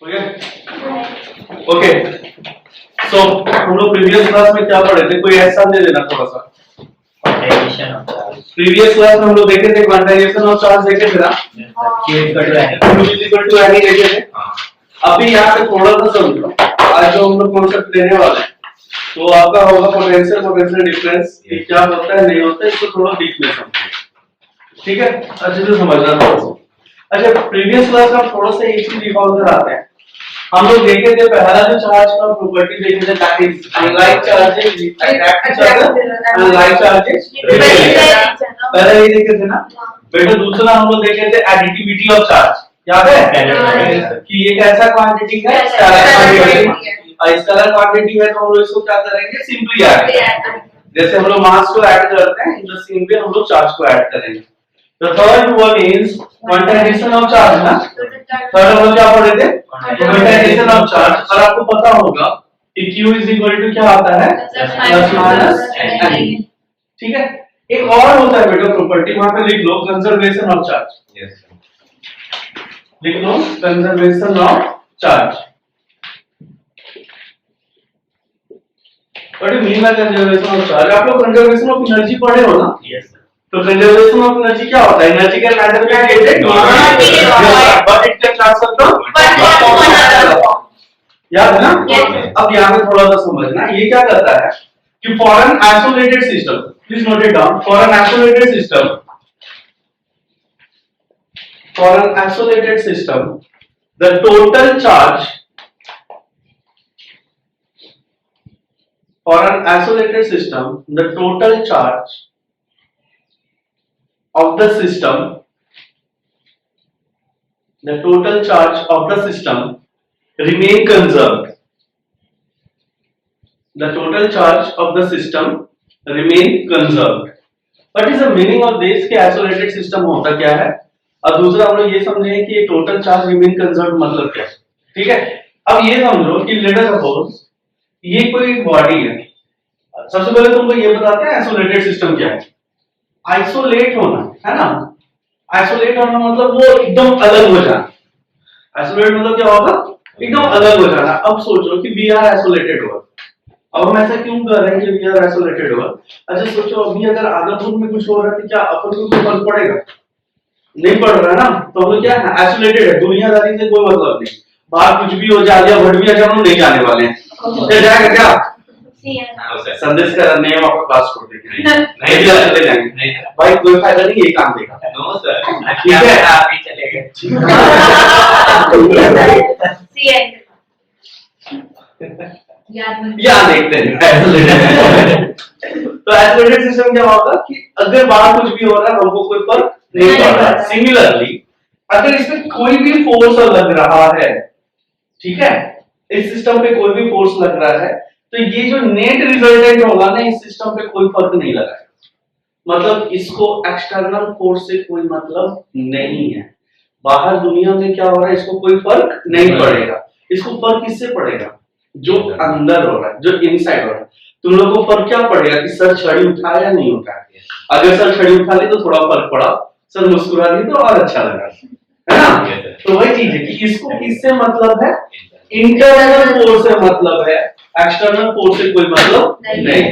Okay so हम लोग previous class में क्या पढ़े थे, कोई ऐसा दे देना थोड़ा सा। प्रीवियस क्लास में हम लोग देखे थे क्वांटाइजेशन ऑफ चार्ज देखे थे ना, Q=N देखे थे। अभी यहाँ पे थोड़ा सा समझो, आज जो हम लोग कॉन्सेप्ट लेने वाले हैं तो आपका होगा पोटेंशियल डिफरेंस, क्या होता है नहीं होता है, इसको थोड़ा डीप में समझिए, ठीक है, अच्छे से समझना थोड़ा सा। अच्छा, प्रीवियस क्लास में थोड़ा सा एक चीज रिकॉल कराते हैं। हम लोग देखे थे पहला जो चार्ज का प्रॉपर्टी देखे थे, that is unlike charges attract each other, unlike charges repel. पहले ये देखे थे ना बेटा। दूसरा हम लोग देखे थे एडिटिविटी ऑफ चार्ज, याद है कि ये कैसा क्वांटिटी है, स्केलर क्वांटिटी। स्केलर क्वांटिटी है तो हम लोग इसको क्या करेंगे, सिंपली ऐड। जैसे हम लोग मास को ऐड करते हैं, इन द सेम वे हम लोग चार्ज को ऐड करेंगे। The third one is quantization of charge ना। थर्ड हम लोग क्या पढ़े थे, quantization of charge। और आपको पता होगा कि Q is equal to क्या आता है, प्लस माइनस N। ठीक है, एक और होता है बेटा प्रॉपर्टी, वहां पे लिख लो कंजर्वेशन ऑफ चार्ज। लिख लो conservation of charge. What do you mean by conservation of charge? आप लोग कंजर्वेशन ऑफ एनर्जी पढ़े हो ना? यस। तो कंजर्वेशन ऑफ एनर्जी क्या होता है? Energy can neither be created but it can transfer from one another। याद है ना? अब यहाँ पे थोड़ा सा समझना, ये क्या करता है कि for an isolated system, please note it down, for an isolated system the total charge, for an isolated system the total charge of the system remain conserved। The total charge of the system remain conserved। What is the meaning of this कि isolated system होता क्या है? और दूसरा हम लोग ये समझें कि total charge remain conserved मतलब क्या है, ठीक है। अब ये समझो कि let us suppose ये कोई बॉडी है। सबसे पहले तुमको ये बताते हैं आइसोलेटेड सिस्टम क्या है। आइसोलेट होना है ना, आइसोलेट होना मतलब वो एकदम अलग हो जाना। आइसोलेट मतलब क्या होगा, एकदम अलग हो जाना। अब सोचो कि वी आर आइसोलेटेड वर्ल्ड। अब हम ऐसा क्यों कर रहे हैं कि वी आर आइसोलेटेड वर्ल्ड? अच्छा सोचो, अभी अगर आदमपुर में कुछ हो रहा है तो क्या अपन को कोई फर्क पड़ेगा? नहीं पड़ रहा ना। तो हम लोग क्या है, आइसोलेटेड है, दुनियादारी से कोई मतलब नहीं। बाहर कुछ भी हो जाए या भट भी आ जाए, हम नहीं जाने वाले हैं। जाएगा क्या संदेश का नेम ऑफ क्लास छोड़ देंगे, नहीं चले जाएंगे भाई, कोई फायदा नहीं, ये काम देगा। नो सर, ठीक है आप ही चलेंगे। याद देखते हैं। तो आइसोलेटेड सिस्टम क्या होगा कि अगर बाहर कुछ भी हो रहा है हमको कोई फर्क नहीं पड़ रहा है। सिमिलरली अगर इसमें कोई भी फोर्स लग रहा है, ठीक है, इस सिस्टम पे कोई भी फोर्स लग रहा है, तो ये जो नेट रिजल्टेंट होगा ना, इस सिस्टम पे कोई फर्क नहीं लगाएगा। मतलब इसको एक्सटर्नल फोर्स से कोई मतलब नहीं है। बाहर दुनिया में क्या हो रहा है इसको कोई फर्क नहीं पड़ेगा। इसको फर्क किससे पड़ेगा, जो अंदर हो रहा है, जो इनसाइड हो रहा है। तुम लोगों को फर्क क्या पड़ेगा कि सर छड़ी उठाया या नहीं उठाया। अगर सर छड़ी उठा ली तो थोड़ा फर्क पड़ा, सर मुस्कुरा दी तो और अच्छा लगा, है ना। तो वही चीज है कि इसको किससे मतलब है, इंटरनल फोर्स से मतलब है, एक्सटर्नल फोर्स से कोई मतलब नहीं।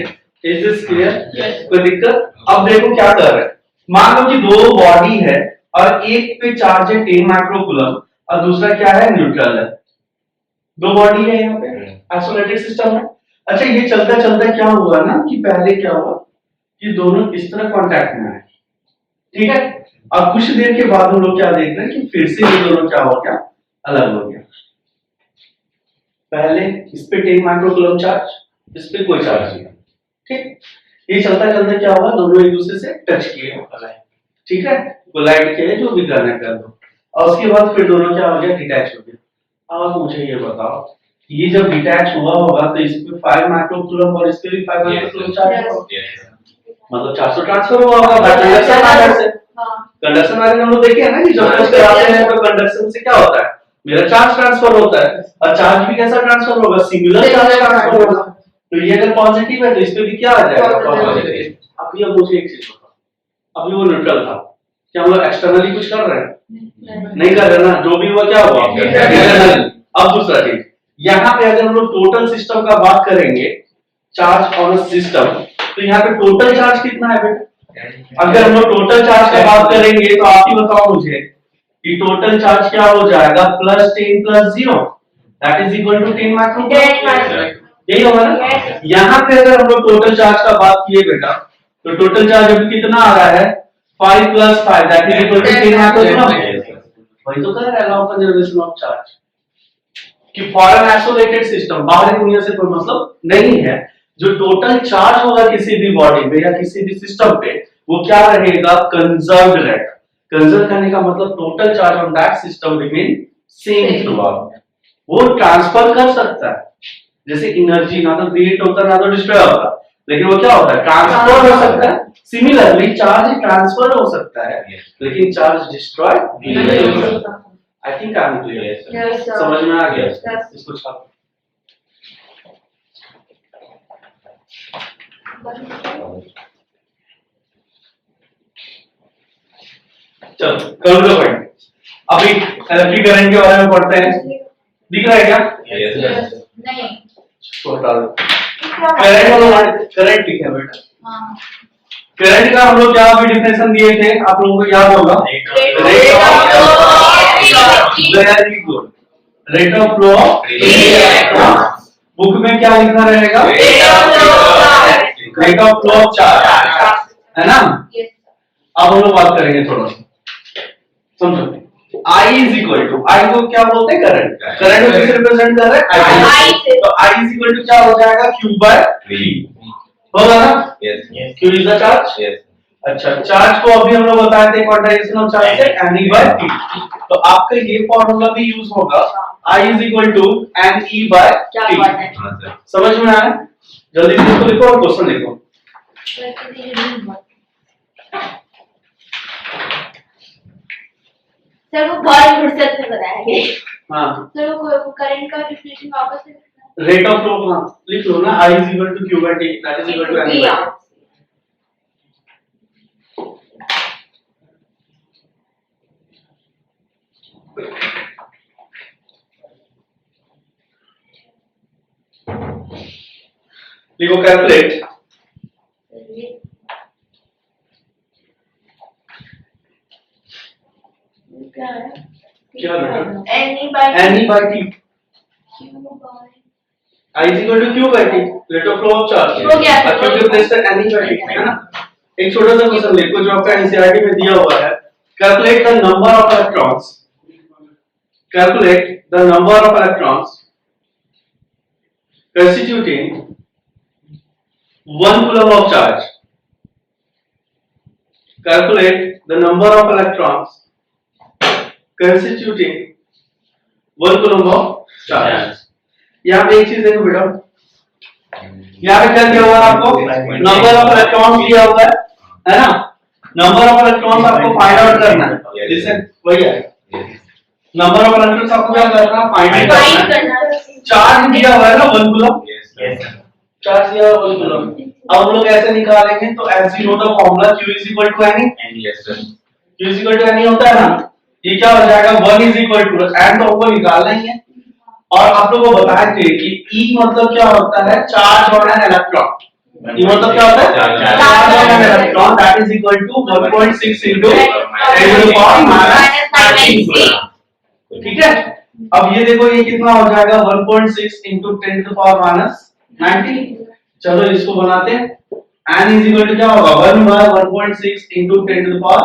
Is this clear? कोई दिक्कत? अब देखो क्या कर रहे हैं। मान लो कि दो बॉडी है और एक पे चार्ज है 10 माइक्रोकूलम और दूसरा क्या है, न्यूट्रल है। दो बॉडी है यहाँ पे, आइसोलेटेड सिस्टम है। अच्छा, ये चलता चलता क्या हुआ ना कि पहले क्या हुआ कि दोनों इस तरह कांटेक्ट में आए, ठीक है। अब कुछ देर के बाद हम लोग क्या देख रहे हैं कि फिर से ये दोनों क्या हो गया, अलग हो गया। पहले इस पे 10 माइक्रोकूलम चार्ज, इस पे कोई चार्ज नहीं, ठीक। ये चलता चलता क्या हुआ, दोनों एक दूसरे से टच किए, ठीक है, कोलाइड किए, जो भी करना कर दो। और उसके बाद फिर दोनों क्या हो गया, डिटैच हो गया। अब मुझे ये बताओ, ये जब डिटैच हुआ होगा तो इस पे 5 माइक्रोकूलम और इस पे भी 5 माइक्रोकूलम चार्ज होगा, मतलब 400 ट्रांसफर हुआ होगा कंडक्शन मैथड से। कंडक्शन मैथड हम लोग देखे हैं ना कि जब टच कराते हैं तो कंडक्शन से क्या होता है, मेरा चार्ज ट्रांसफर होता है। और चार्ज भी कैसा ट्रांसफर होगा, सिंगुलर चार्ज ट्रांसफर होगा। तो ये अगर पॉजिटिव है तो इस पे भी क्या आ जाएगा, पॉजिटिव। अभी अब मुझे एक चीज बताओ, अभी वो न्यूट्रल था, क्या हम लोग एक्सटर्नली कुछ कर रहे हैं? नहीं कर रहे ना। जो भी हुआ क्या हुआ, अब दूसरा चीज, यहाँ पे अगर हम लोग टोटल सिस्टम का बात करेंगे, चार्ज ऑन अ सिस्टम, तो यहाँ पे टोटल चार्ज कितना है बेटा? अगर हम लोग टोटल चार्ज का बात करेंगे तो आप ही बताओ मुझे कि टोटल चार्ज क्या हो जाएगा, +10 + 0 that is equal to 10 microcoulomb. यही होगा ना? यहाँ पे अगर हम लोग टोटल चार्ज का बात किए बेटा, तो टोटल चार्ज अभी कितना आ रहा है, 5 + 5 that is equal to 10 microcoulomb. वही तो कह रहा है law of conservation of charge कि फॉर एन आइसोलेटेड सिस्टम, बाहरी दुनिया से कोई मतलब नहीं है, जो टोटल चार्ज होगा किसी भी बॉडी पे या किसी भी सिस्टम पे, वो क्या रहेगा, कंजर्व्ड रहेगा। कंजर्व करने का मतलब total charge on that system remain same through out. वो ट्रांसफर कर सकता है, जैसे एनर्जी ना तो क्रिएट होता ना तो डिस्ट्रॉय होता, लेकिन वो क्या होता है, ट्रांसफर हो सकता है। सिमिलरली चार्ज ट्रांसफर हो सकता है, लेकिन चार्ज डिस्ट्रॉय नहीं हो सकता। I think I am clear, समझ में आ गया? इसको छाप। चलो कर लो पॉइंट। अभी इलेक्ट्रिक करंट के बारे में पढ़ते हैं, दिख रहा है क्या? नहीं, करंट लिखा है बेटा। करंट का हम लोग क्या अभी डिफिनेशन दिए थे, आप लोगों को याद होगा, very good, rate of flow of, book में क्या लिखा रहेगा, rate of flow of charge, है ना? अब हम लोग बात करेंगे थोड़ा सा, समझो। I इज इक्वल टू, आई को क्या बोलते हैं, करंट। करंट को किसे रिप्रेजेंट कर रहे हैं, I से। तो I इज इक्वल टू क्या हो जाएगा, Q/V होगा ना? Q is the charge. अच्छा, चार्ज को अभी हम लोग बताए थे क्वांटाइजेशन ऑफ चार्ज से Ne/T, तो आपका ये फॉर्मूला भी यूज होगा, I is equal to Ne/T। समझ में आया? जल्दी से इसको लिखो और क्वेश्चन लिखो। सर वो बहुत फुर्सत से बताया गया। हाँ सर वो करंट का डिफिनेशन वापस से लिखना। रेट ऑफ फ्लो, हाँ लिख लो ना, I is equal to Q/T that is equal to Ne/T। लिखो कैलकुलेट, क्या बेटा, Ne/T, I is equal to Q/T, rate of flow of charge। क्योंकि प्लेस है Ne/T, है ना? एक छोटा सा क्वेश्चन देखो जो आपका एनसीईआरटी में दिया हुआ है, calculate the number of electrons, calculate the number of electrons constituting 1 coulomb of charge, calculate the number of electrons constituting 1 coulomb of charge। यहाँ पे एक चीज देखो बेटा, यहाँ पे क्या दिया हुआ है आपको, नंबर ऑफ इलेक्ट्रॉन्स दिया हुआ है ना? नंबर ऑफ इलेक्ट्रॉन्स आपको फाइंड आउट करना है, लिसन वही है, नंबर ऑफ इलेक्ट्रॉन्स आपको क्या करना है, फाइंड आउट करना है। चार्ज दिया हुआ है ना 1 कूलम, चार्ज दिया हुआ 1 कूलम। अब हम लोग ऐसे निकालेंगे तो as you know the formula Q is equal to Ne, Q is equal to Ne होता है ना, ये क्या हो जाएगा 1 इज इक्वल टू एन, तो हमको निकालना ही है। और आप लोगों को बताए थे कि E मतलब क्या होता है, charge on an electron. E मतलब क्या होता है, charge on an electron that is equal to 1.6 into 10 to the power -19 coulomb. ठीक है, अब ये देखो ये कितना हो जाएगा, 1.6 into 10 to the power -19। चलो इसको बनाते हैं, n इज इक्वल टू क्या होगा, 1/1.6 into 10 to the power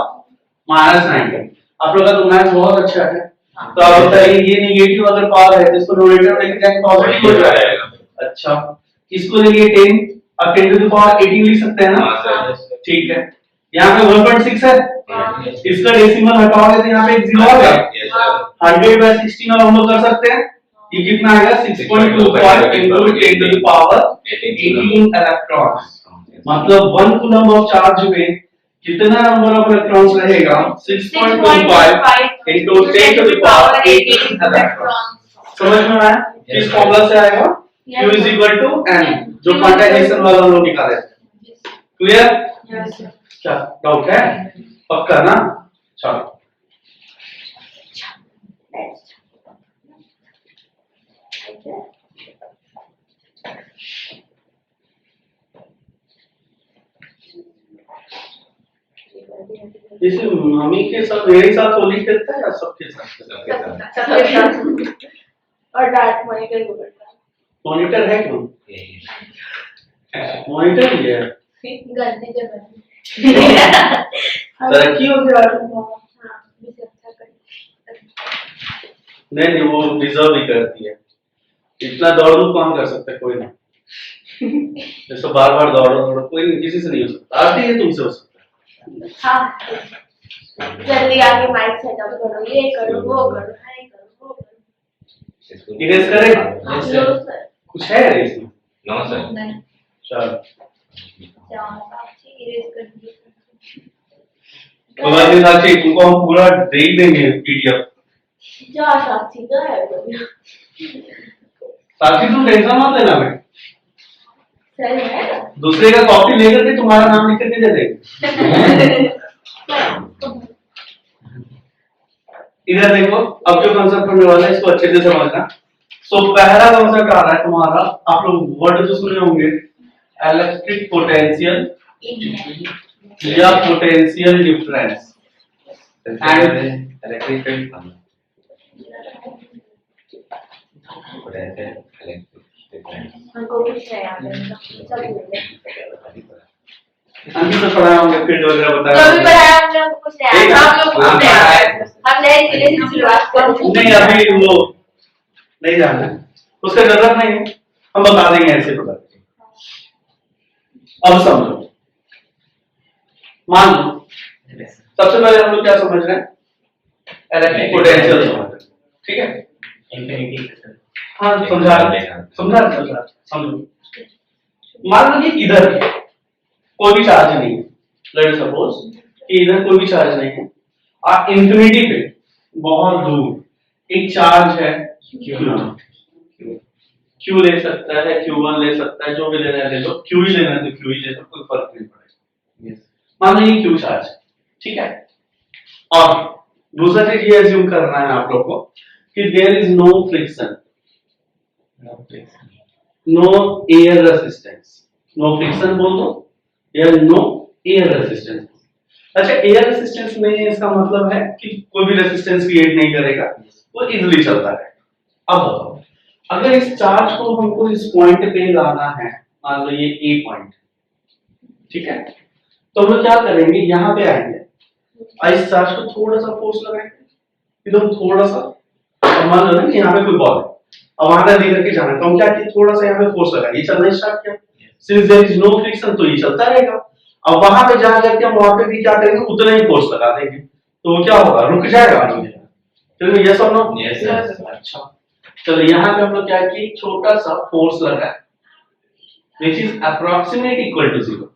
-19। आप लोग का तो मैथ्स बहुत अच्छा है, तो आप बताइए ये नेगेटिव अगर पावर है तो इसको न्यूमरेटर लेके जाएंगे पॉजिटिव हो जाएगा। अच्छा, इसको लेके 10 और 10 to the power 18 लिख सकते हैं ना? ठीक है, यहाँ पे 1.6 है, इसका डेसिमल हटाओगे तो यहाँ पे एक 0 आ गया। 100/16 हम लोग कर सकते हैं, ये कितना आएगा, 6.25 into 10 to the power 18 electrons. मतलब 1 कूलम ऑफ चार्ज में कितना नंबर ऑफ इलेक्ट्रॉन्स रहेगा, 6.25 into 10 to the power 18 electrons. समझ में आया? किस फॉर्मूला से आएगा, Q is equal to N, जो क्वांटाइजेशन वाला हम लोग निकाले थे। क्लियर? क्या डाउट है? पक्का ना? चलो जैसे मम्मी के साथ मेरे साथ होली खेलता है या सबके साथ? सबके साथ और डार्क मॉनिटर को करता मॉनिटर है क्यों? मॉनिटर ही है। है गलती से बनी तरक्की हो गया। हाँ भी अच्छा कर नहीं नहीं, वो डिजर्व भी करती है। इतना दौड़ धूप कौन कर सकता है? कोई नहीं। जैसे बार बार दौड़ो कोई नहीं, किसी से नहीं हो सकता। आती है तुमसे हो सकता है। हाँ जल्दी आके माइक सेटअप करो, ये करो वो करो, हाय करो वो करो। इरेज करेगा? हाँ, लो सर। कुछ है इसमें? No sir. नहीं चल साक्षी इरेज कर दी। तो मैं साक्षी तुमको हम पूरा देख देंगे पीडीएफ। जा साक्षी का है वो। साक्षी तुम टेंशन मत लेना बेटा, सही है दूसरे का कॉपी लेकर के तुम्हारा नाम लिख करके दे देंगे। इधर देखो, अब जो कॉन्सेप्ट पढ़ने वाला है इसको अच्छे से समझना। सो पहला कॉन्सेप्ट आ रहा है तुम्हारा, आप लोग वर्ड तो सुने होंगे, इलेक्ट्रिक पोटेंशियल या potential difference and electric field हमको कुछ है याद है सब भूल गए। अंकित तो पढ़ाए होंगे, फील्ड वगैरह जो भी बताया। पढ़ाया हमने हमको कुछ नहीं आया, हम लोग पूछते हैं हम नए सिरे से शुरुआत करेंगे। नहीं अभी वो नहीं जानना, उसका जरूरत नहीं है, हम बता देंगे ऐसे बता देंगे। अब समझो, मान लो सबसे पहले हम लोग क्या समझ रहे हैं? इलेक्ट्रिक पोटेंशियल समझ रहे हैं, ठीक है? इंफिनिटी हाँ समझा समझो। मान लो कि इधर कोई भी चार्ज नहीं है, लेट सपोज कि इधर कोई भी चार्ज नहीं है और इंफिनिटी पे बहुत दूर एक चार्ज है क्यू ले सकता है, Q1 ले सकता है, जो भी लेना है ले लो, क्यू ही लेना है तो क्यू ही ले लो, कोई फर्क नहीं पड़ेगा। मान लो ये क्यू चार्ज, ठीक है? और दूसरा चीज ये अज्यूम करना है आप लोग को कि there is no friction, no air resistance, no friction बोल दो या नो एयर रेसिस्टेंस। अच्छा एयर रेसिस्टेंस में इसका मतलब है कि कोई भी रेसिस्टेंस क्रिएट नहीं करेगा, वो इजीली चलता है। अब बताओ, अगर इस चार्ज को हमको इस पॉइंट पे लाना है, मान लो ये ए पॉइंट, ठीक है? तो हम लोग क्या करेंगे, यहाँ पे आएंगे और इस चार्ज को थोड़ा सा फोर्स लगाएंगे, एकदम थोड़ा सा। और मान लो ना कि यहाँ पे कोई बॉल है और वहां तक लेकर के जाना है, तो हम क्या किए, थोड़ा सा यहाँ पे फोर्स लगाएंगे, ये चलना स्टार्ट किया। Since there is no friction तो ये चलता रहेगा। अब वहां पे जा करके हम वहां पे भी क्या करेंगे, उतना ही फोर्स लगा देंगे, तो वो क्या होगा, रुक जाएगा। चलो यस और नो? Yes sir. अच्छा चलो यहाँ पे हम लोग क्या किए, छोटा सा फोर्स लगा which is approximate equal to 0।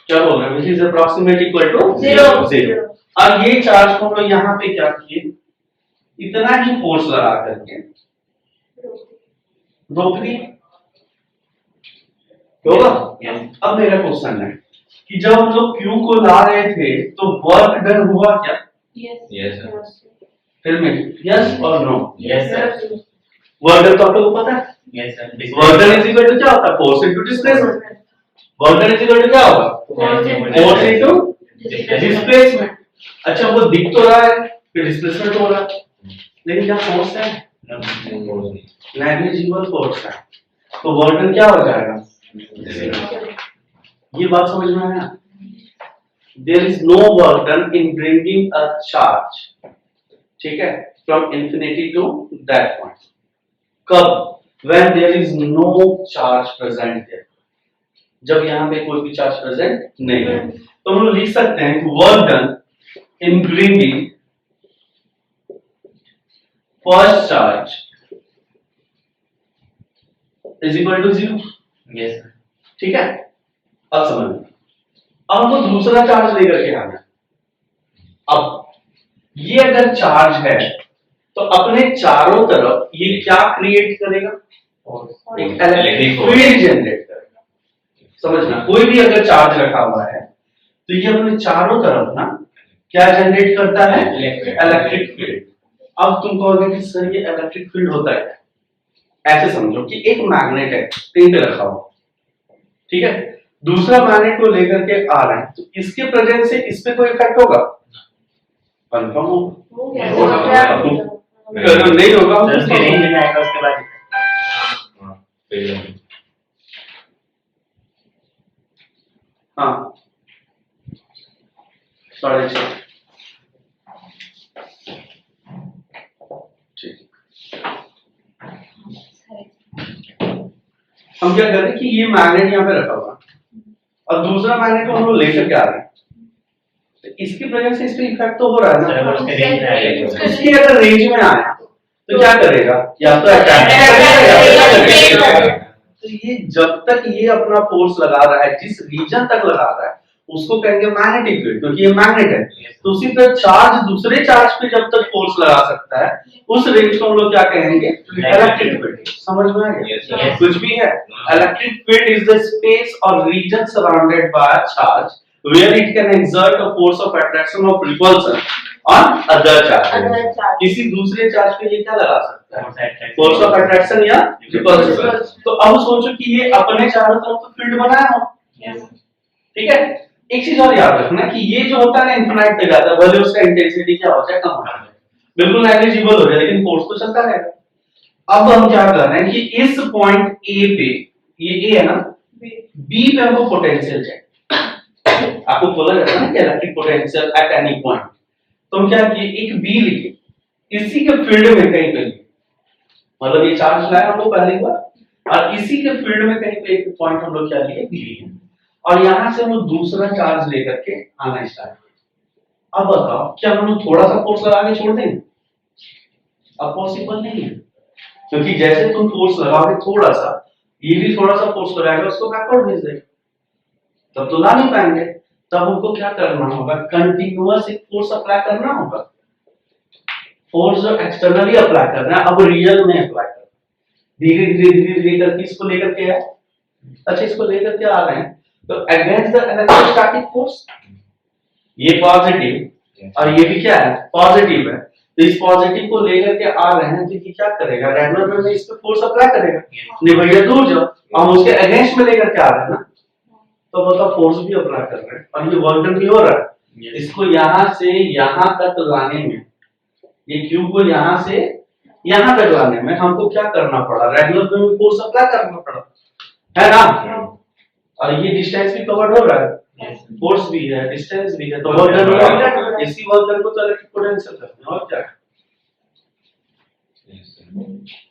क्या बोल रहे हैं, which is approximate equal to 0। और ये चार्ज को हम लोग यहाँ पे क्या किए, इतना ही फोर्स लगा करके रोक दिए, होगा? अब मेरा क्वेश्चन है कि जब हम लोग Q को ला रहे थे तो वर्क डन हुआ क्या? Yes sir. फिर में यस और no? Yes sir. Work done तो आप लोगों को पता है, yes sir. Work done is equal to क्या होता है, force into displacement. Work done is equal to क्या होगा, फोर्स इनटू डिस्प्लेसमेंट। अच्छा वो दिख तो रहा है कि डिस्प्लेसमेंट हो रहा है, लेकिन क्या फोर्स है, नेग्लिजिबल फोर्स है, तो वर्क डन क्या हो जाएगा, ये बात समझ में आया? There is no work done in bringing a charge, ठीक है, from infinity to that point. कब? when there is no charge present there, जब यहाँ पे कोई भी चार्ज प्रेजेंट नहीं है। तो हम लोग लिख सकते हैं कि work done in bringing first charge is equal to 0। Yes sir. ठीक है, अब समझ में। अब हमको दूसरा चार्ज लेकर के आना है। अब ये अगर चार्ज है तो अपने चारों तरफ ये क्या क्रिएट करेगा, एक इलेक्ट्रिक फील्ड जनरेट करेगा। समझना, कोई भी अगर चार्ज रखा हुआ है तो ये अपने चारों तरफ ना क्या जनरेट करता है, इलेक्ट्रिक फील्ड। अब तुम कहोगे कि सर ये इलेक्ट्रिक फील्ड होता है, ऐसे समझो कि एक मैग्नेट है पिन पे रखा हुआ, ठीक है, दूसरा मैग्नेट को लेकर के आ रहा है, तो इसके प्रेजेंस से इस पे कोई इफेक्ट होगा, कंफर्म हो हो गया हो गया। अगर नहीं होगा सर उसके रेंज में आएगा उसके बाद हाँ सही है। हाँ 6.5 ठीक। हम क्या कर रहे हैं कि ये मैग्नेट यहाँ पे रखा हुआ और दूसरा मैग्नेट को हम लोग लेकर के आ रहे हैं, तो इसकी वजह से इस पे इफेक्ट तो हो रहा है सर ना। अगर उसके रेंज में आएगा उसकी अगर रेंज में आया तो क्या करेगा, या तो अटैक करेगा। तो ये जब तक ये अपना फोर्स लगा रहा है, जिस रीजन तक लगा रहा है उसको कहेंगे मैग्नेटिक फील्ड, क्योंकि ये मैग्नेट है। तो उसी तरह चार्ज दूसरे चार्ज पे जब तक फोर्स लगा सकता है उस रेंज को हम लोग क्या कहेंगे, इलेक्ट्रिक फील्ड। समझ में आ Yes, गया? sir. कुछ भी है, electric field is the space और region surrounded by a charge where it can exert a force of attraction or repulsion on other charges. Other charge. किसी दूसरे चार्ज पे ये क्या लगा सकता है, attraction. फोर्स ऑफ अट्रैक्शन या रिपल्शन। तो अब सोचो कि ये अपने चारों तरफ तो फील्ड बनाया हो, Yes. ठीक है। एक चीज और याद रखना कि ये जो होता है ना इनफिनाइट तक जाता है, भले उसका इंटेंसिटी क्या हो जाए, कम हो जाए, बिल्कुल नेग्लिजिबल हो जाए, लेकिन फोर्स तो चलता रहेगा। अब हम क्या कर रहे हैं कि इस पॉइंट ए पे, ये ए है ना, बी पे हमको पोटेंशियल चाहिए। आपको बोला जाता है ना कि electric potential at any point, तो हम क्या किए, एक बी लिखे, इसी के फील्ड में कहीं पे, मतलब ये चार्ज लाया हम लोग पहली बार, और इसी के फील्ड में कहीं पे एक पॉइंट हम लोग क्या लिए, बी लिए, और यहां से हम लोग दूसरा चार्ज लेकर के आना स्टार्ट किया। अब बताओ क्या हम लोग थोड़ा सा फोर्स लगा के छोड़ देंगे? अब पॉसिबल नहीं है, क्योंकि जैसे तुम फोर्स लगाओगे थोड़ा सा, ये भी थोड़ा सा फोर्स लगाएगा, उसको बैकवर्ड भेज देगा, तब तो ला नहीं पाएंगे। तब हमको क्या करना होगा, कंटिन्यूअस एक फोर्स अप्लाई करना होगा। फोर्स जो एक्सटर्नली अप्लाई करना है, अब रियल में अप्लाई करना, धीरे धीरे धीरे धीरे करके इसको लेकर के है। अच्छा, इसको लेकर के आ रहे हैं, तो अगेंस्ट द इलेक्ट्रोस्टैटिक फोर्स, ये पॉजिटिव और ये भी क्या है, पॉजिटिव है, तो इस पॉजिटिव को लेकर के आ रहे हैं, तो ये क्या करेगा, रेगुलर में इस पे फोर्स अप्लाई करेगा। नहीं भैया दूर जाओ, हम उसके अगेंस्ट में लेकर के आ रहे हैं ना, तो मतलब फोर्स भी अप्लाई कर रहे हैं और ये वर्क डन भी हो रहा है। इसको यहां से यहां तक लाने में, ये क्यू को यहां से यहां तक लाने में हमको क्या करना पड़ा, रेगुलर में फोर्स अप्लाई करना पड़ा, है ना। और ये डिस्टेंस भी कवर हो रहा है, फोर्स भी है, डिस्टेंस भी है, तो वर्क डन हो रहा है। इसी वर्क डन को तो इलेक्ट्रिक पोटेंशियल कहते हैं, और क्या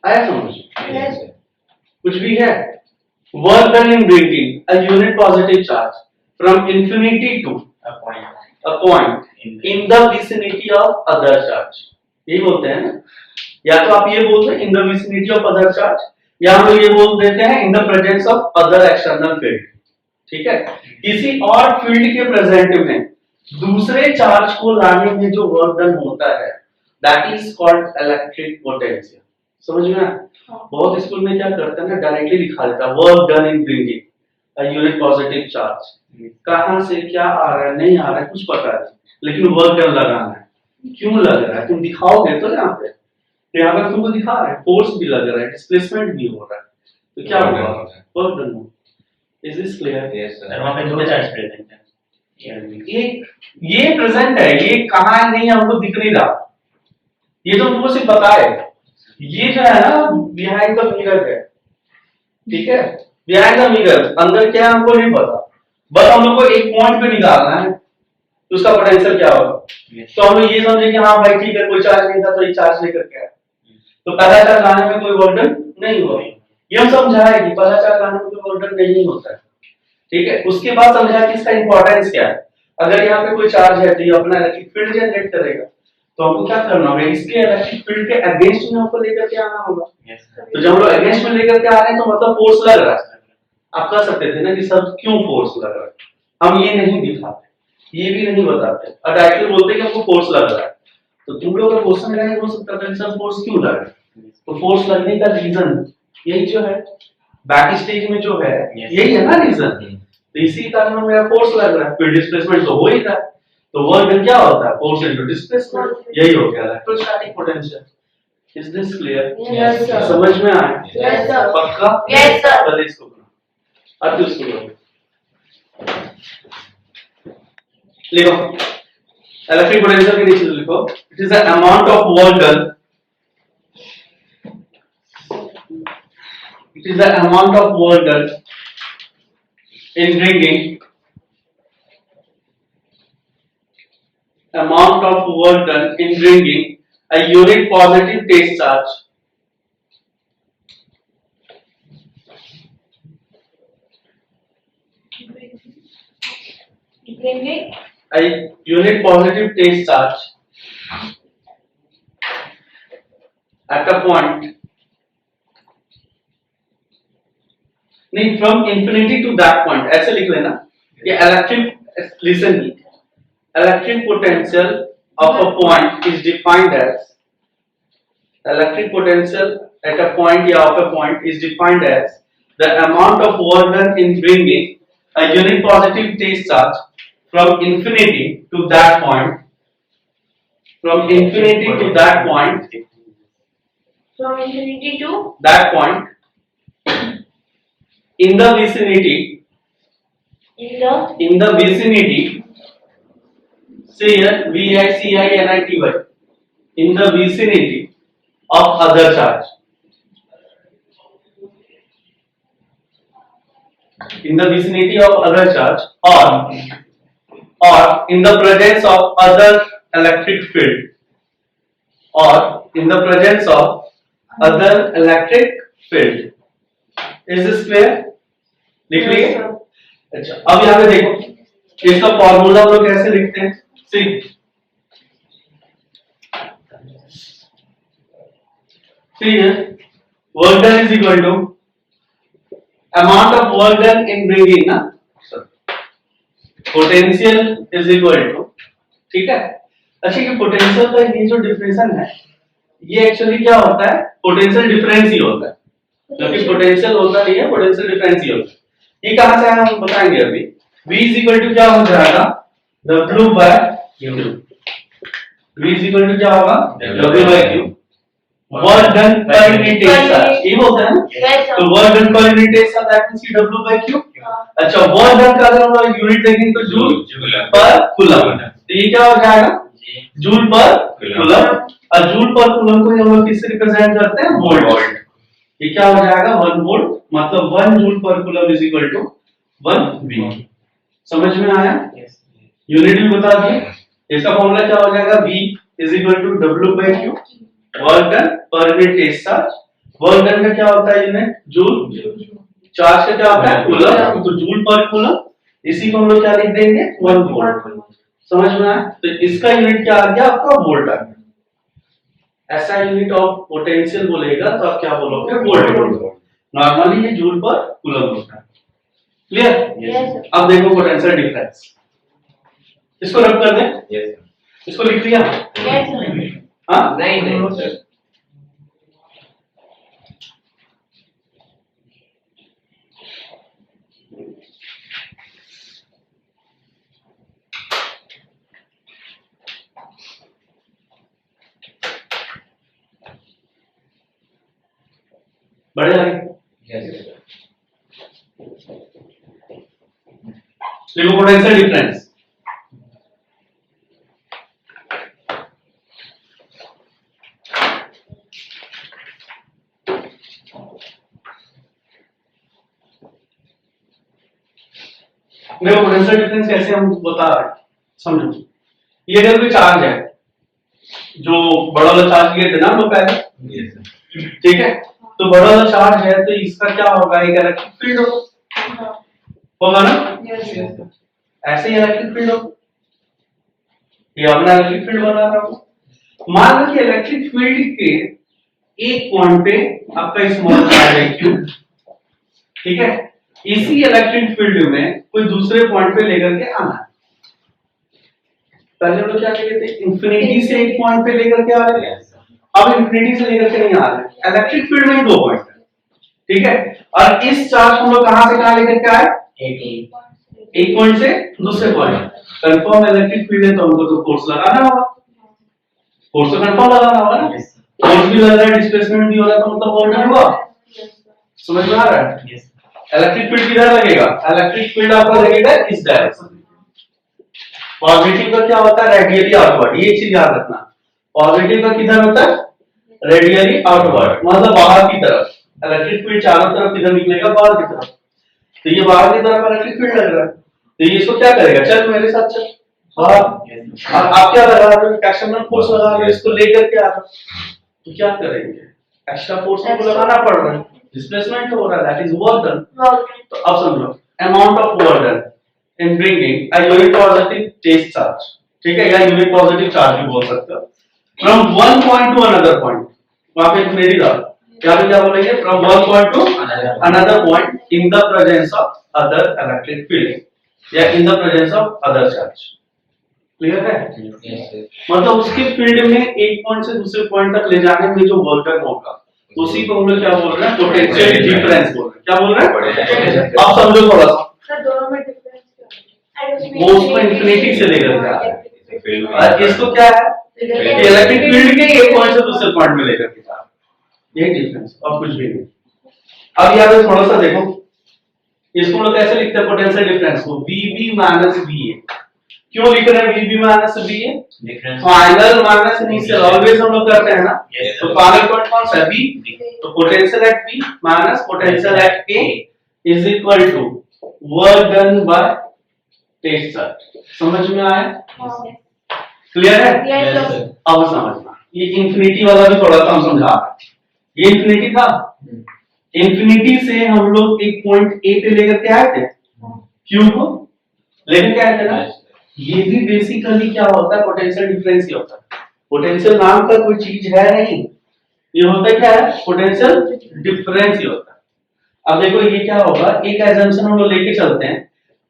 आया समझ? कुछ भी है, work done in bringing a unit positive charge from infinity to a point in the vicinity of other charge, यही बोलते हैं ना। या तो आप ये बोलते हैं in the vicinity of other charge, या हम लोग ये बोल देते हैं in the presence of other external field, ठीक है। किसी और फील्ड के प्रेजेंट में दूसरे चार्ज को लाने में जो वर्क डन होता है, that is called electric potential। समझ में आया? बहुत स्कूल में क्या करते हैं ना, डायरेक्टली लिखा देता है work done in bringing a unit positive charge. कहां से क्या आ रहा है, नहीं आ रहा है, कुछ पता नहीं, लेकिन वर्क डन लगाना है। क्यों लग रहा है, तुम दिखाओगे तो यहाँ पे, तो यहाँ पे तुमको दिखा रहे हैं, फोर्स भी लग रहा है, डिस्प्लेसमेंट भी हो रहा है, तो क्या होगा, वर्क डन हो। Is this clear? Yes sir. वहां पे दो चार्ज प्रेजेंट है, ये प्रेजेंट है, ये कहाँ है नहीं हमको दिख नहीं रहा, ये तो हमको सिर्फ बताए। ये जो है ना बिहाइंड द मिरर है, ठीक है, बिहाइंड द मिरर अंदर क्या है हमको नहीं पता, बस हम लोग को एक पॉइंट पे निकालना है तो उसका पोटेंशियल क्या होगा। तो हम लोग ये समझे कि हाँ भाई ठीक है, कोई चार्ज नहीं था तो ये चार्ज लेकर के आया, तो पहला चार्ज लाने में कोई वर्क डन नहीं हुआ। ये हम समझाए कि पहला चार्ज लाने में कोई वर्क डन नहीं होता है, ठीक है। उसके बाद समझा कि इसका इंपॉर्टेंस क्या है, अगर यहाँ पे कोई चार्ज है तो ये अपना इलेक्ट्रिक फील्ड जनरेट करेगा, तो हमको क्या करना होगा, इसके इलेक्ट्रिक फील्ड के अगेंस्ट में हमको लेकर के आना होगा। तो जब हम लोग अगेंस्ट में लेकर के आ रहे हैं तो मतलब फोर्स लग रहा है। आप कह सकते थे ना कि सर क्यों फोर्स लग रहा है, हम ये नहीं दिखाते, ये भी नहीं बताते, और डायरेक्टली बोलते कि हमको फोर्स लग रहा है। तो तुम लोग अगर क्वेश्चन लगाए हो सकता है सर फोर्स क्यों लग रहा है, तो फोर्स लगने का रीजन यही जो है, बैक स्टेज में जो है यही है ना रीजन, तो इसी कारण मेरा फोर्स लग रहा है, फिर डिस्प्लेसमेंट तो हो ही रहा है, तो वर्क डन क्या होता है, फोर्स इनटू डिस्प्लेसमेंट, यही हो गया electrostatic potential. Is this clear? Yes, sir. समझ में आया? Yes, sir. पक्का? Yes, sir. पहले इसको करो, अब उसको करो, लिखो इलेक्ट्रिक पोटेंशियल के नीचे लिखो, it is the amount of work done, it is the amount of work done in bringing a unit positive test charge bringing a unit positive test charge at a point, नहीं from infinity to that point, ऐसे लिख लेना ये electric, listen, electric potential of a point is defined as, electric potential at a point या of a point is defined as the amount of work done in bringing a unit positive test charge from infinity to that point, from infinity to that point, from infinity to that point in the vicinity, in the say here VICINITY, in the vicinity of other charge, in the vicinity of other charge, or in the presence of other electric field, or in the presence of other electric field. Is this clear? लिख लिए? अच्छा, अब यहाँ पे देखो इसका formula हम लोग कैसे लिखते हैं? See, here work done is equal to amount of work done in bringing ना potential is equal to, ठीक है? अच्छा, ये पोटेंशियल का ये जो डिफरेंस है ये एक्चुअली क्या होता है? पोटेंशियल डिफरेंस ही होता है, क्योंकि पोटेंशियल होता नहीं है, पोटेंशियल डिफरेंस ही होता है। ये कहां से आया हम बताएंगे अभी। V इज इक्वल टू क्या हो जाएगा? W by Q। V is equal to क्या होगा? W by Q। Work done per unit test charge ये होता है ना, तो work done per unit test charge that means W by Q। अच्छा, वर्क डन का अगर हम लोग यूनिट देखेंगे तो जूल पर कूलम, तो ये क्या हो जाएगा? Joule per coulomb. और जूल पर कूलम को हम लोग किससे रिप्रेजेंट करते हैं? वोल्ट। ये क्या हो जाएगा? 1 वोल्ट, मतलब 1 joule per coulomb is equal to 1 V। समझ में आया? यूनिट भी बता दिए। इसका फॉर्मूला क्या हो जाएगा? V is equal to W by Q, work done per unit test charge. Work done का क्या होता है यूनिट? जूल। चार्ज का क्या होता है? कूलम। तो जूल पर कूलम, इसी को हम लोग क्या लिख देंगे? 1 वोल्ट। समझ में आया? तो इसका यूनिट क्या आ गया आपका? वोल्ट आ गया। ऐसा यूनिट ऑफ पोटेंशियल बोलेगा तो आप क्या बोलोगे? वोल्ट बोलोगे। नॉर्मली ये जूल पर कूलम होता है। क्लियर? Yes, sir. अब देखो पोटेंशियल डिफरेंस, इसको रब कर दें, इसको लिख लिया? yes sir. हाँ नहीं सर, बढ़े आगे देखो पोटेंशियल डिफरेंस। देखो पोटेंशियल डिफरेंस कैसे हम बता रहे हैं, समझो। ये अगर कोई चार्ज है, जो बड़ा वाला चार्ज लिए थे ना हम लोग पहले, ठीक है, तो बड़ा वाला चार्ज है तो इसका क्या होगा? एक इलेक्ट्रिक फील्ड होगा ना, ऐसे ही इलेक्ट्रिक फील्ड होगा। ये अपना इलेक्ट्रिक फील्ड बना रहा हूं। मान लो कि इलेक्ट्रिक फील्ड के एक पॉइंट पे आपका स्मॉल चार्ज है Q, ठीक है, इसी इलेक्ट्रिक फील्ड में कोई दूसरे पॉइंट पे लेकर के आना है। पहले हम लोग क्या कहते थे? इंफिनिटी से एक पॉइंट पे लेकर के आ रहे हैं, अब इंफिनिटी से लेकर के नहीं आ रहे। इलेक्ट्रिक फील्ड में ही 2 पॉइंट है, ठीक है, और इस चार्ज को हम लोग कहां से कहां लेकर के आए? एक पॉइंट से दूसरे पॉइंट। कंफर्म इलेक्ट्रिक फील्ड है तो हमको तो फोर्स लगाना होगा, फोर्स तो कंफर्म लगाना होगा ना। फोर्स भी लग रहा है, डिस्प्लेसमेंट भी हो रहा है, तो मतलब वोल्ट हुआ। समझ में आ रहा है? इलेक्ट्रिक फील्ड किधर लगेगा? इलेक्ट्रिक फील्ड आपका लगेगा इस डायरेक्शन में। पॉजिटिव का क्या होता है, रेडियली आउटवर्ड, ये चीज याद रखना। पॉजिटिव का किधर होता है, रेडियली आउटवर्ड, मतलब बाहर की तरफ। इलेक्ट्रिक फील्ड चारों तरफ किधर निकलेगा, बाहर की तरफ। तो ये बाहर की तरफ इलेक्ट्रिक फील्ड लग रहा है, तो ये इसको क्या करेगा, चल मेरे साथ चल बाहर। आप क्या लगा रहे हो, एक्सटर्नल फोर्स लगा रहे हो, इसको लेकर के आ रहे हो, तो क्या करेंगे, एक्स्ट्रा फोर्स को लगाना पड़ रहा है, डिस्प्लेसमेंट हो रहा है, दैट इज वर्क डन। तो अब समझो, amount of work done in bringing a unit positive test charge, ठीक है, या यूनिट पॉजिटिव चार्ज भी बोल सकते हो, from one point to another point. वहां पे मेरी बात यहाँ पे क्या बोलेंगे, from one point to another point in the presence of other electric field या in the presence of other charge. Clear है, मतलब उसके फील्ड में एक पॉइंट से दूसरे पॉइंट तक ले जाने में जो वर्क डन होगा, उसी को हम लोग क्या बोल रहे हैं, पोटेंशियल डिफरेंस बोल रहे हैं। क्या बोल रहे हैं, आप समझो थोड़ा सा। सर दोनों में डिफरेंस क्या है, वो उसको इंफिनिटी से लेकर के आ रहा है, और इसको क्या है, इलेक्ट्रिक फील्ड के एक पॉइंट से दूसरे पॉइंट में लेकर के जा रहा है, यही डिफरेंस और कुछ भी नहीं। अब यहाँ पे थोड़ा सा देखो, इसको हम लोग कैसे लिखते हैं, पोटेंशियल डिफरेंस को VB माइनस VA। क्यों लिख रहे हैं VB minus VA, final minus initial, always हम लोग करते हैं ना। तो फाइनल पॉइंट कौन सा है, B, तो potential at B minus potential at A is equal to work done by test charge. समझ में आया, क्लियर है? Yes, sir. अब समझना, ये इंफिनिटी वाला भी थोड़ा सा हम समझा रहे हैं। ये इंफिनिटी था, इंफिनिटी से हम लोग एक पॉइंट ए पे लेकर के आए थे, क्यू को लेकर के आए थे ना। ये भी बेसिकली क्या होता है, पोटेंशियल डिफरेंस ही होता है। पोटेंशियल नाम का कोई चीज है नहीं, ये होता क्या है, पोटेंशियल डिफरेंस ही होता है। अब देखो ये क्या होगा, एक एजम्पशन हम लोग लेके चलते हैं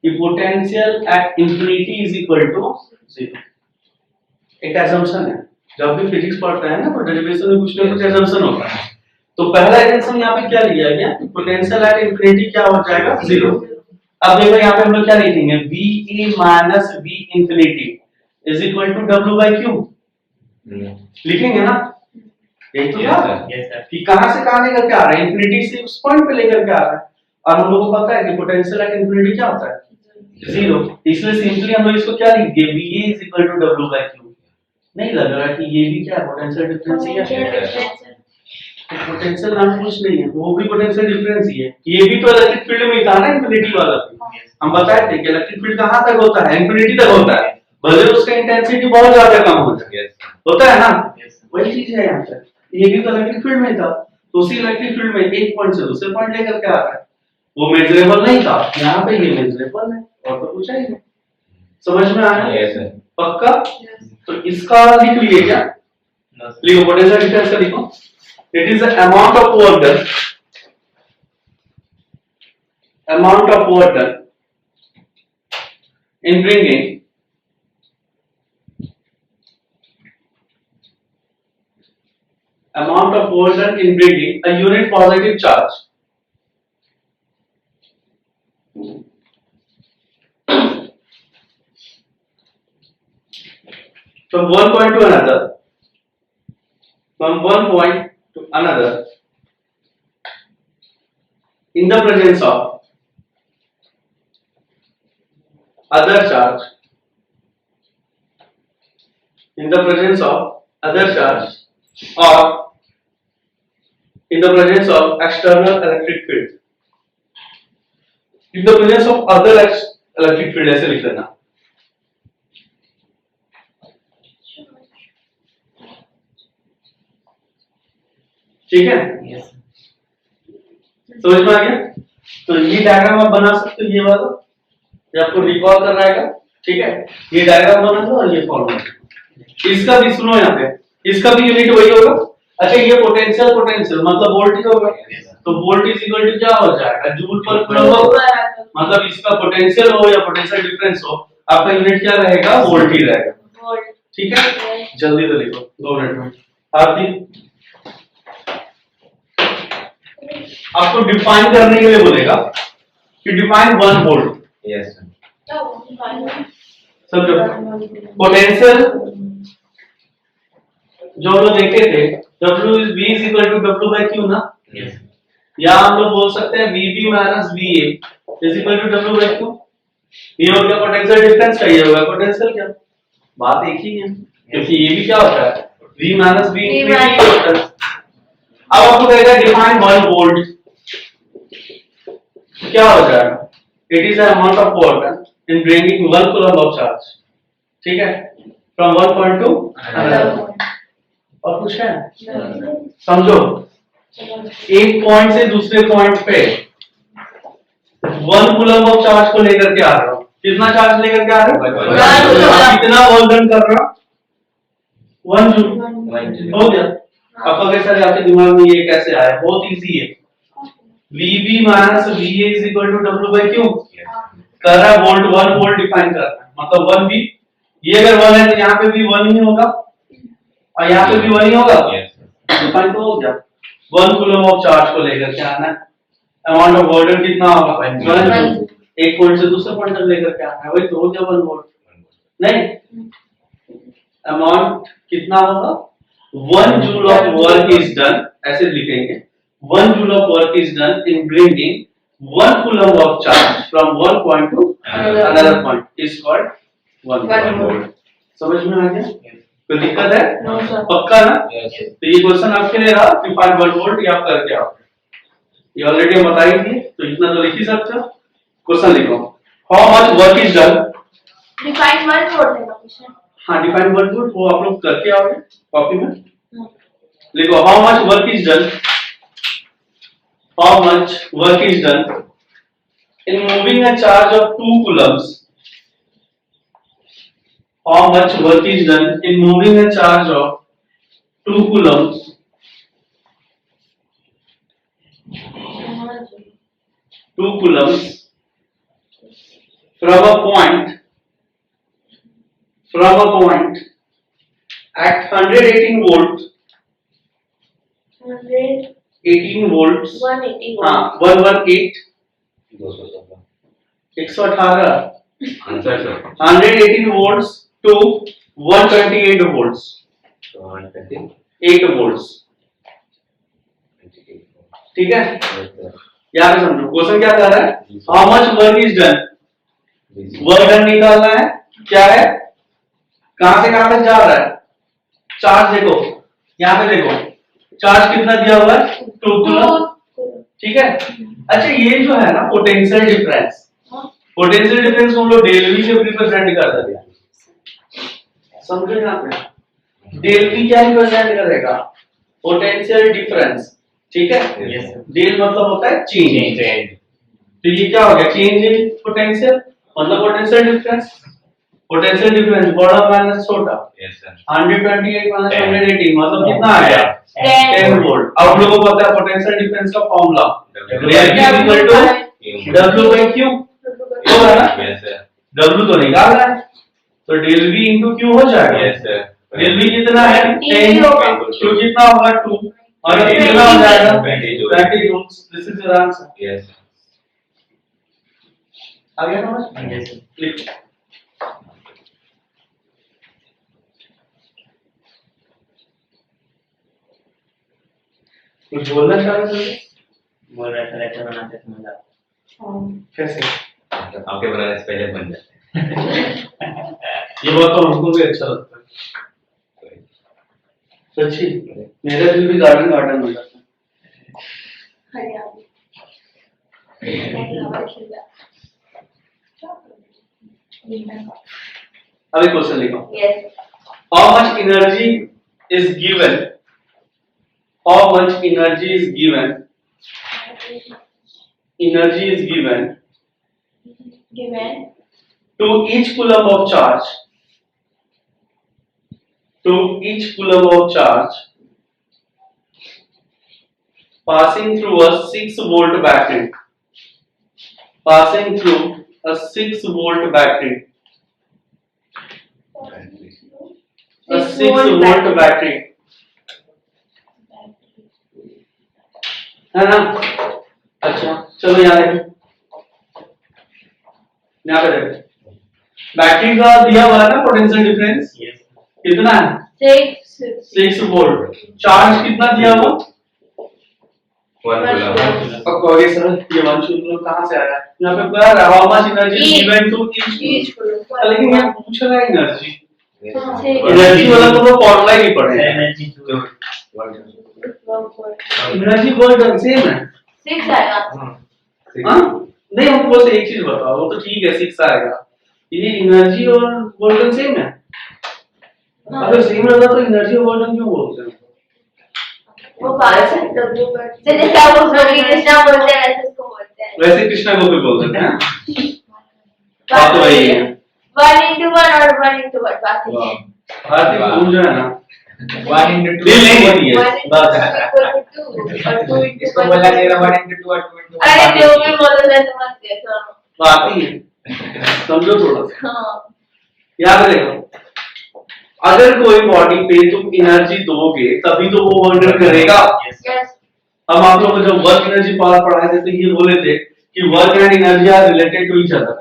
कि potential at infinity is equal to 0। एक एजम्पशन है, जब भी फिजिक्स पढ़ते हैं ना तो डेरिवेशन में कुछ ना कुछ एजम्पशन होता है। तो पहला एजम्पशन यहाँ पे क्या लिया गया, पोटेंशियल एट इंफिनिटी क्या हो जाएगा, 0। अब देखो यहाँ पे हम लोग क्या लिखेंगे, VA minus V infinity is equal to W by Q लिखेंगे ना। यही तो था कि कहां से कहां लेकर के आ रहा है, इंफिनिटी से उस पॉइंट पे लेकर के आ रहा है। और हम लोगों को पता है कि पोटेंशियल एट इंफिनिटी क्या होता है, 0। इसलिए सिंपली हम लोग इसको क्या लिख दिए, VA is equal to W by Q। नहीं लग रहा कि ये भी क्या पोटेंशियल डिफरेंस ही है, पोटेंशियल नाम कुछ नहीं है, वो भी पोटेंशियल डिफरेंस ही है। ये भी तो इलेक्ट्रिक फील्ड में ही था ना, इंफिनिटी वाला भी। हम बताए थे कि इलेक्ट्रिक फील्ड कहां तक होता है, इंफिनिटी तक होता है, भले उसका इंटेंसिटी बहुत ज्यादा कम होता है ना, वही चीज है यहाँ पे। ये भी तो इलेक्ट्रिक फील्ड में था, तो उसी इलेक्ट्रिक फील्ड में एक पॉइंट से दूसरे पॉइंट लेकर के आ रहा है, वो मेजरेबल नहीं था, यहाँ पे ये मेजरेबल है, और तो कुछ है ही नहीं। समझ में आया, पक्का? तो इसका लिख लिए क्या, लिखो पोटेंशियल डिफरेंस का लिखो, it is the amount of work done in bringing a unit positive charge from one point to another, in the presence of other charge, or in the presence of external electric field, in the presence of other electric field, ऐसे लिख लेना। ठीक है, समझ में आ गया? तो ये डायग्राम आप बना सकते हो, ये वाला, ये आपको रिकॉल कर रहा है, ठीक है। ये डायग्राम बना दो और ये फॉर्मूला, इसका भी सुनो यहाँ पे, इसका भी यूनिट वही होगा। अच्छा, ये पोटेंशियल मतलब वोल्ट ही होगा, तो वोल्ट इज इक्वल टू क्या हो जाएगा, जूल पर कूलम। मतलब इसका पोटेंशियल हो या पोटेंशियल डिफरेंस हो, आपका यूनिट क्या रहेगा, वोल्ट ही रहेगा। ठीक है, जल्दी से लिखो, 2 मिनट में। आरती आपको डिफाइन करने के लिए बोलेगा कि डिफाइन 1 वोल्ट। यस समझो, पोटेंशियल जो हम लोग देखे थे, V is equal to W by Q ना। या हम लोग बोल सकते हैं VB minus VA is equal to W by Q। ये हो गया पोटेंशियल डिफरेंस का, ये होगा पोटेंशियल क्या, बात एक ही है, क्योंकि ये भी क्या होता है V माइनस V इंफिनिटी होता है। अब आपको कहेगा डिफाइन 1 वोल्ट, क्या हो जाएगा, it is the amount of work in bringing 1 coulomb of charge, ठीक है, from one point to another. और कुछ है, समझो एक पॉइंट से दूसरे पॉइंट पे 1 कूलम ऑफ चार्ज को लेकर के आ रहा हूं, कितना चार्ज लेकर के आ रहा हूं, आप कितना वर्क डन कर रहा हूं, 1 जूल, हो गया। अब अगर सर आपके दिमाग में ये कैसे आया, बहुत इजी है, VB minus VA is equal to W by Q, कर रहा है वोल्ट, 1 वोल्ट डिफाइन कर रहा है, मतलब 1V, ये अगर 1 है तो यहाँ पे भी 1 ही होगा और यहाँ पे भी 1 ही होगा, डिफाइन तो हो गया। 1 कूलम ऑफ चार्ज को लेकर के आना है, अमाउंट ऑफ वोल्ट कितना होगा, 1 एक पॉइंट से दूसरे पॉइंट तक लेकर के आना है, वही तो हो गया 1 वोल्ट, नहीं अमाउंट कितना होगा, 1 joule of work is done, ऐसे लिखेंगे 1 joule of work is done in bringing 1 coulomb of charge from one point to another point is called 1 volt. समझ में आ गया, कोई दिक्कत है, पक्का ना, तो ये क्वेश्चन आपके लिए रहा कि 1 वोल्ट ये आप करके आओ, ये ऑलरेडी हम बता ही दिए, तो इतना तो लिख ही सकते हो। क्वेश्चन लिखो, how much work is done, define 1 volt है क्वेश्चन, हाँ डिफाइन 1 वोल्ट, वो आप लोग करके आओगे कॉपी में, लिखो how much work is done, how much work is done in moving a charge of 2 coulombs, how much work is done in moving a charge of 2 coulombs 2 coulombs from a point at 118 volt 18 volts, 180 हाँ 118 118 answer sir 118 volts to 128 volts 8 volts, ठीक है, यहाँ पे समझो question क्या कर रहा है, how much work is done, work done निकालना है, क्या है, कहां से कहां तक जा रहा है, चार्ज देखो, यहाँ पे देखो चार्ज कितना दिया हुआ है, 2 कूलम, ठीक है। अच्छा ये जो है ना पोटेंशियल डिफरेंस, पोटेंशियल डिफरेंस को हम लोग डेल वी से रिप्रेजेंट कर देते हैं, समझो यहाँ पे डेल वी क्या रिप्रेजेंट करेगा, पोटेंशियल डिफरेंस, ठीक है, डेल मतलब होता है चेंज, तो ये क्या हो गया, चेंज इन पोटेंशियल मतलब पोटेंशियल डिफरेंस, पोटेंशियल डिफरेंस बड़ा माइनस छोटा, 128 माइनस 118 मतलब कितना आ गया, 10 वोल्ट। अब आप लोगों को पता है पोटेंशियल डिफरेंस का formula del V equal to W by Q, हो रहा है ना, W तो निकाल रहा है, तो डेल V इनटू Q हो जाएगा, डेल V कितना है 10, Q कितना होगा 2 और ये कितना हो जाएगा 20 volt, this is your answer, आ गया समझ, लिखो कुछ बोलना चाह रहे थे, बोल रहा था लेक्चर बनाते समझा, कैसे आपके बनाने से पहले बन जाते हैं ये बात तो हमको भी अच्छा लगता है, सच्ची मेरा दिल भी गार्डन गार्डन हो जाता है, हरियाली अभी क्वेश्चन लिखो, yes, how much energy is given, how much energy is given, energy is given to each coulomb of charge, to each coulomb of charge passing through a 6 volt battery, passing through a 6 volt battery, a 6 volt battery, है ना, अच्छा चलो यहाँ देखो, यहाँ पे देखो battery का दिया हुआ है ना पोटेंशियल डिफरेंस कितना है 6 वोल्ट, चार्ज कितना दिया हुआ वन कूलम। अब कहोगे सर ये वन कूलम कहाँ से आया? यहाँ पे पूरा how much energy given to each coulomb, लेकिन यहाँ पूछ रहा है एनर्जी। एनर्जी वाला तो वो फॉर्मूला ही नहीं पढ़े। Energy to energy word same है। 6 आएगा। हाँ नहीं, हमको बस एक चीज बताओ, वो तो ठीक है 6 आएगा, ये एनर्जी और वर्डन सेम है। अगर सेम रहता तो एनर्जी और वर्डन क्यों बोलते हैं? वो बाहर से W पर जैसे क्या बोलते हैं, कृष्णा बोलते हैं वैसे उसको बोलते हैं। वैसे कृष्णा को भी बोल देते हैं। बात तो वही है। 1 into 1 और 1 into 1 बात है। भारती भूल जाए ना, 1 into 2 दिल नहीं होती है 1 into बस। 2 equal to 2 और 2 into इसको 1 बोलना चाहिए 1 into 2 और 2 into 1। अरे जो भी बोलो मैं समझ गया चलो। बात ही है, समझो थोड़ा सा। हाँ याद रखो, अगर कोई बॉडी पे तुम एनर्जी दोगे तभी तो वो वर्क करेगा। यस अब आप लोग को जब वर्क एनर्जी पावर पढ़ाए थे तो ये बोले थे कि work and energy are related to each other,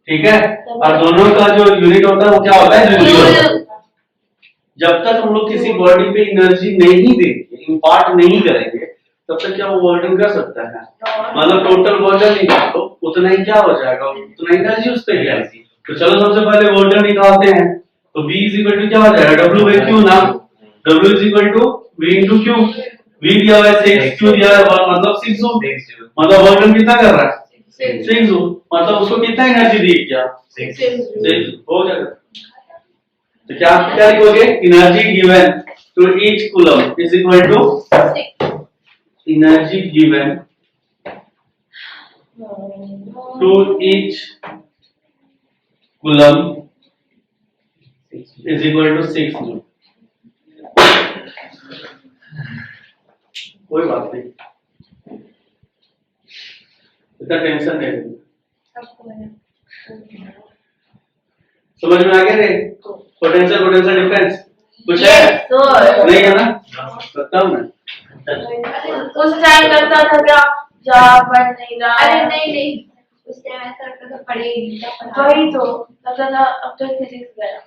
ठीक है? और दोनों का जो यूनिट होता है वो क्या होता है? जूल। जब तक हम लोग किसी बॉडी पे एनर्जी नहीं देंगे, इम्पार्ट नहीं करेंगे, तब तक क्या वो वर्किंग कर सकता है? मतलब टोटल वर्जन निकालो उतना ही क्या हो जाएगा, उतना एनर्जी उस पे है। तो चलो सबसे पहले वर्जन निकालते हैं, तो V इज इक्वल टू क्या हो जाएगा? W बाई Q ना, W is equal to V into Q। V दिया हुआ है 6, Q दिया है 1, मतलब 6 जूल। मतलब वर्जन कितना कर रहा है? 6 जूल। मतलब उसको कितना एनर्जी दी क्या? 6 हो जाएगा। तो क्या क्या लिखोगे? Energy given to each coulomb is equal to energy given to each coulomb is equal to 6 joule. कोई बात नहीं, इतना टेंशन नहीं लेना। समझ में आ गया रे? पोटेंशियल डिफरेंस कुछ है? नहीं है ना? बताओ ना। उस टाइम करता था क्या जा पढ़ नहीं रहा। अरे नहीं उस टाइम ऐसा लगता था पढ़े वही तो लगता था। अब तो फिजिक्स गया।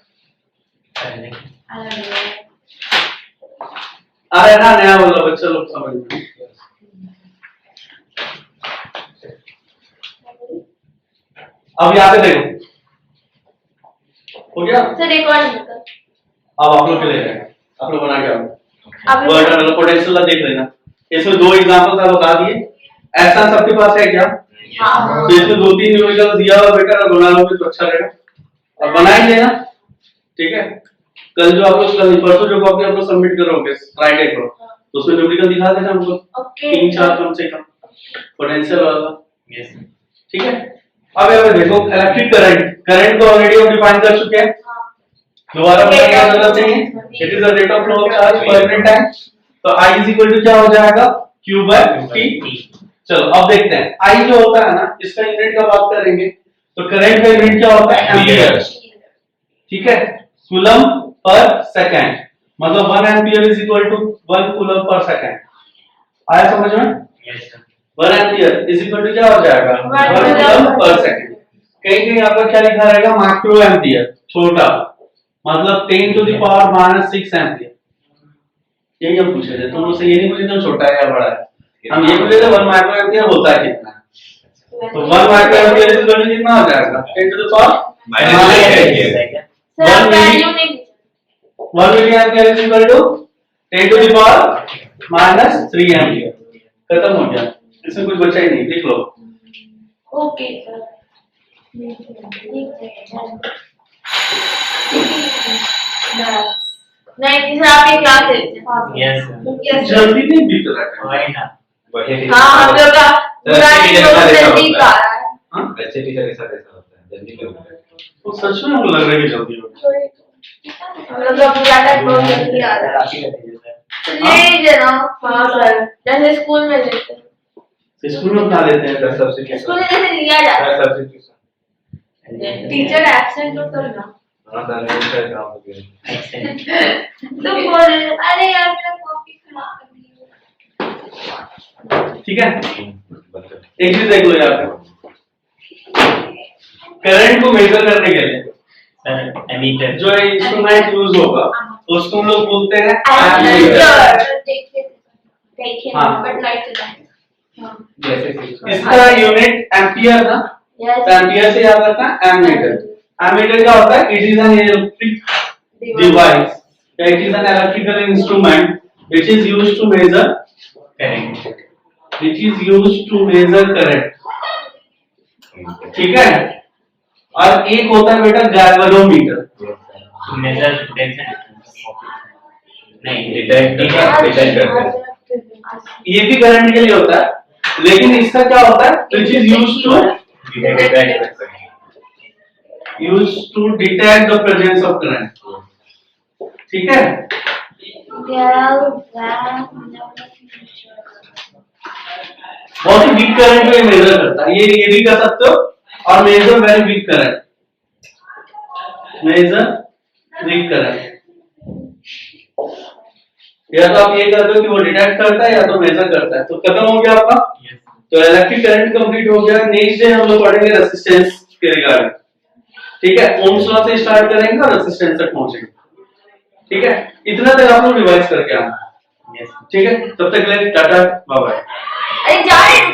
अरे ना नया बोला बच्चा लोग समझ में। अब यहाँ पे देखो हो गया सर एक और निकल। अब आप लोग के लिए आप लोग बना क्या अभी वर्ड मतलब पोटेंशियल देख लेना। इसमें 2 एग्जांपल्स आप बता दिए। ऐसा सबके पास है क्या? हाँ तो इसमें 2-3 न्यूमेरिकल दिया हुआ बेटा, अगर बना लोगे तो अच्छा रहेगा। अब बना ही लेना, ठीक है? कल जो आप लोग कल परसों जो कॉपी आप लोग सबमिट करोगे फ्राइडे को, तो उसमें न्यूमेरिकल दिखा देना हमको। ओके 3-4 कम से कम पोटेंशियल वाला, यस ठीक है? अब यहाँ पे देखो इलेक्ट्रिक करंट को ऑलरेडी हम डिफाइन कर चुके हैं, दोबारा बताने की जरूरत नहीं है। It is the rate of flow of charge per unit time. तो I इज इक्वल टू क्या हो जाएगा? Q by T। चलो अब देखते हैं I जो होता है ना, इसका यूनिट का बात करेंगे तो करंट का यूनिट क्या होता है? एम्पियर, ठीक है? कूलम पर सेकंड, मतलब 1 ampere is equal to 1 coulomb per second. आया समझ में? Yes 1 ampere is equal to क्या हो जाएगा? 1 कूलम पर सेकंड। कहीं आपका क्या लिखा रहेगा? माइक्रो एम्पियर, छोटा, मतलब 10 to the power minus 6 ampere. यही हम पूछे थे, तुम लोग से ये नहीं पूछे तुम छोटा है या बड़ा है, हम ये पूछे थे 1 माइक्रो एम्पियर होता है कितना। तो 1 microampere is equal to कितना हो जाएगा? 10 टू द पावर सर आप वैल्यू नहीं 1 milliampere is equal to 10 to the power minus 3 ampere. खत्म हो गया, इसमें कुछ बचा ही नहीं, लिख लो। ओके सर नहीं सर आप ये क्लास लेते हैं। यस जल्दी नहीं बीत रहा है। वही ना हाँ हम लोग का पूरा जल्दी का आ रहा है। हाँ अच्छे टीचर के साथ ऐसा होता है, जल्दी में होता है। तो सच में हमको लग रहा है कि जल्दी होगा। हम लोग का पूरा टाइम बहुत जल्दी आ रहा है। ले देना। हाँ सर जैसे स्कूल में लेते हैं। स्कूल में बता लेते हैं सब्सिट्यूशन। स्कूल में जैसे लिया जाता है। सब्सिट्यूशन टीचर एब्सेंट हो तब ना हाँ सर नहीं काम हो गया। तो बोल अरे यार मेरा कॉपी खराब कर दी। ठीक है, एक चीज देख लो यहाँ पे, करंट को मेजर करने के लिए सर एमीटर जो इंस्ट्रूमेंट यूज होगा उसको हम लोग बोलते हैं एमीटर। एमीटर देखे हाँ। बट लाइट चला जैसे इसका यूनिट एम्पियर ना, यस एम्पियर से याद रखना एमीटर। एमीटर क्या होता है? It is an electric device, it is an electrical instrument which is used to measure current which is used to measure current, ठीक है। और एक होता है बेटा गैल्वेनोमीटर, मेजर टेंशन नहीं डिटेक्ट करते हैं। ये भी करंट के लिए होता है, लेकिन इसका क्या होता है? which is used to detect the presence of current, ठीक है। बहुत ही वीक करंट को ये मेजर करता है, ये भी कर सकते हो। और measure very weak current, measure weak current, या तो आप ये करते हो कि वो डिटेक्ट करता है या तो मेजर करता है। तो खत्म हो गया आपका। तो इलेक्ट्रिक करंट कंप्लीट हो गया। नेक्स्ट डे हम लोग पढ़ेंगे रेजिस्टेंस के रिगार्डिंग, ठीक है। ओम्स लॉ से स्टार्ट करेंगे और रेजिस्टेंस तक पहुंचेंगे, ठीक है। इतना तक आप लोग रिवाइज करके आना, ठीक है। तब तक के लिए टाटा बाय बाय। अरे जा रहे हैं।